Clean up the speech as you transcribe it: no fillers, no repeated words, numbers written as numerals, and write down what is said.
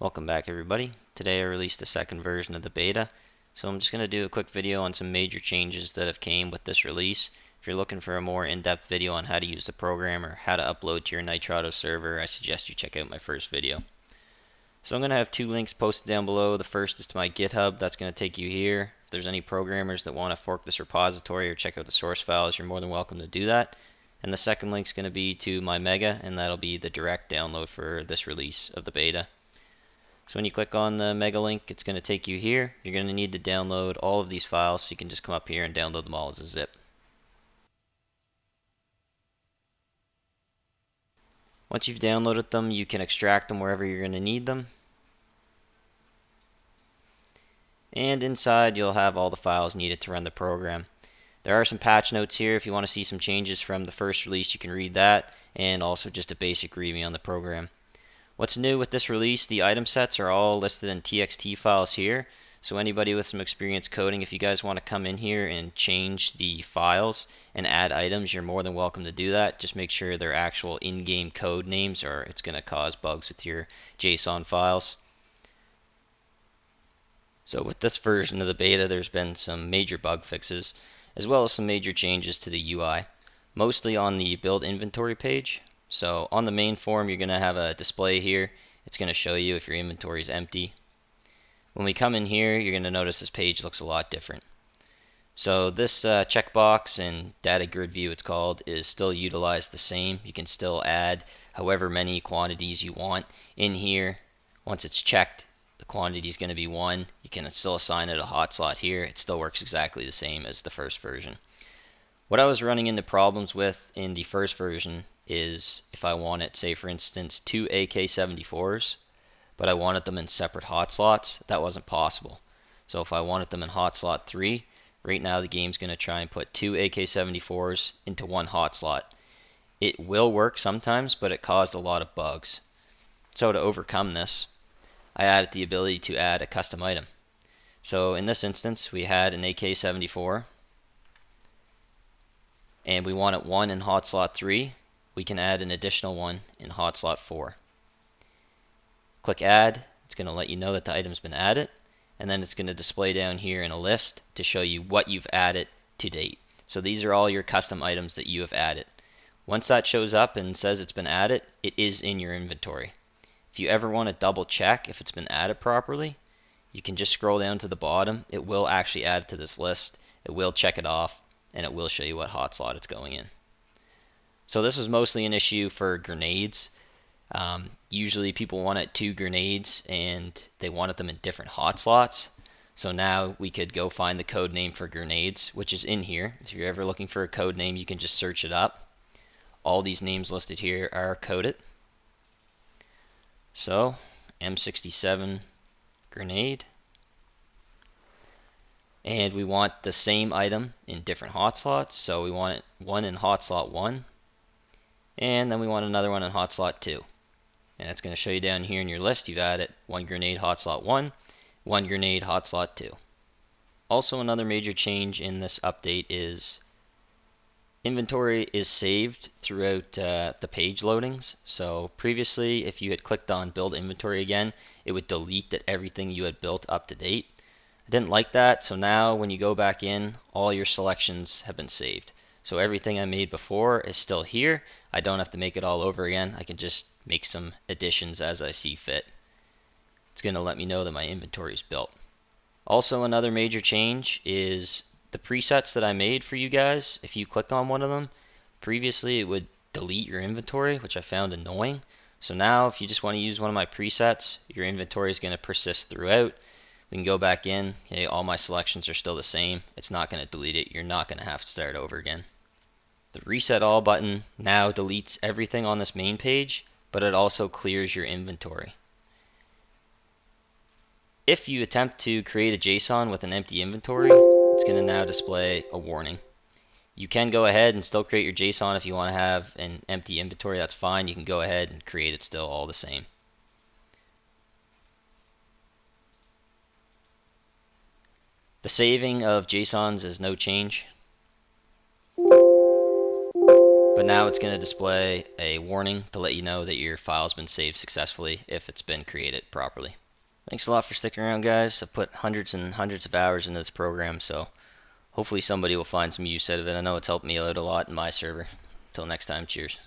Welcome back everybody. Today I released the second version of the beta, so I'm just going to do a quick video on some major changes that have came with this release. If you're looking for a more in-depth video on how to use the program or how to upload to your Nitrado server, I suggest you check out my first video. So I'm going to have two links posted down below. The first is to my GitHub. That's going to take you here. If there's any programmers that want to fork this repository or check out the source files, you're more than welcome to do that. And the second link is going to be to my Mega, and that'll be the direct download for this release of the beta. So when you click on the Mega link, it's going to take you here. You're going to need to download all of these files, so you can just come up here and download them all as a zip. Once you've downloaded them, you can extract them wherever you're going to need them. And inside you'll have all the files needed to run the program. There are some patch notes here. If you want to see some changes from the first release, you can read that, and also just a basic readme on the program. What's new with this release, the item sets are all listed in TXT files here. So anybody with some experience coding, if you guys want to come in here and change the files and add items, you're more than welcome to do that. Just make sure they're actual in-game code names, or it's going to cause bugs with your JSON files. So with this version of the beta, there's been some major bug fixes, as well as some major changes to the UI, mostly on the build inventory page. So on the main form, you're going to have a display here. It's going to show you if your inventory is empty. When we come in here, you're going to notice this page looks a lot different. So this checkbox and data grid view, it's called, is still utilized the same. You can still add however many quantities you want in here. Once it's checked, the quantity is going to be 1. You can still assign it a hot slot here. It still works exactly the same as the first version. What I was running into problems with in the first version is if I wanted, say for instance, 2 AK-74s, but I wanted them in separate hot slots, that wasn't possible. So if I wanted them in hot slot 3, right now the game's going to try and put 2 AK-74s into one hot slot. It will work sometimes, but it caused a lot of bugs. So to overcome this, I added the ability to add a custom item. So in this instance, we had an AK-74, and we wanted one in hot slot 3. We can add an additional one in hot slot 4. Click add. It's going to let you know that the item's been added, and then it's going to display down here in a list to show you what you've added to date. So these are all your custom items that you have added. Once that shows up and says it's been added, it is in your inventory. If you ever want to double check if it's been added properly, you can just scroll down to the bottom. It will actually add it to this list. It will check it off, and it will show you what hot slot it's going in. So this was mostly an issue for grenades. Usually people wanted 2 grenades and they wanted them in different hot slots. So now we could go find the code name for grenades, which is in here. If you're ever looking for a code name, you can just search it up. All these names listed here are coded. So M67 grenade. And we want the same item in different hot slots. So we want one in hot slot 1. And then we want another one in hot slot 2. And it's going to show you down here in your list. You've added 1 grenade hot slot 1, 1 grenade hot slot 2. Also, another major change in this update is inventory is saved throughout the page loadings. So previously, if you had clicked on build inventory again, it would delete everything you had built up to date. I didn't like that, so now when you go back in, all your selections have been saved. So everything I made before is still here. I don't have to make it all over again. I can just make some additions as I see fit. It's going to let me know that my inventory is built. Also, another major change is the presets that I made for you guys. If you click on one of them, previously it would delete your inventory, which I found annoying. So now if you just want to use one of my presets, your inventory is going to persist throughout. We can go back in. Okay, all my selections are still the same. It's not going to delete it. You're not going to have to start over again. The Reset All button now deletes everything on this main page, but it also clears your inventory. If you attempt to create a JSON with an empty inventory, it's going to now display a warning. You can go ahead and still create your JSON if you want to have an empty inventory. That's fine. You can go ahead and create it still all the same. The saving of JSONs is no change. But but now it's going to display a warning to let you know that your file's been saved successfully if it's been created properly. Thanks a lot for sticking around, guys. I put hundreds and hundreds of hours into this program, so hopefully somebody will find some use out of it. I know it's helped me out a lot in my server. Until next time, cheers.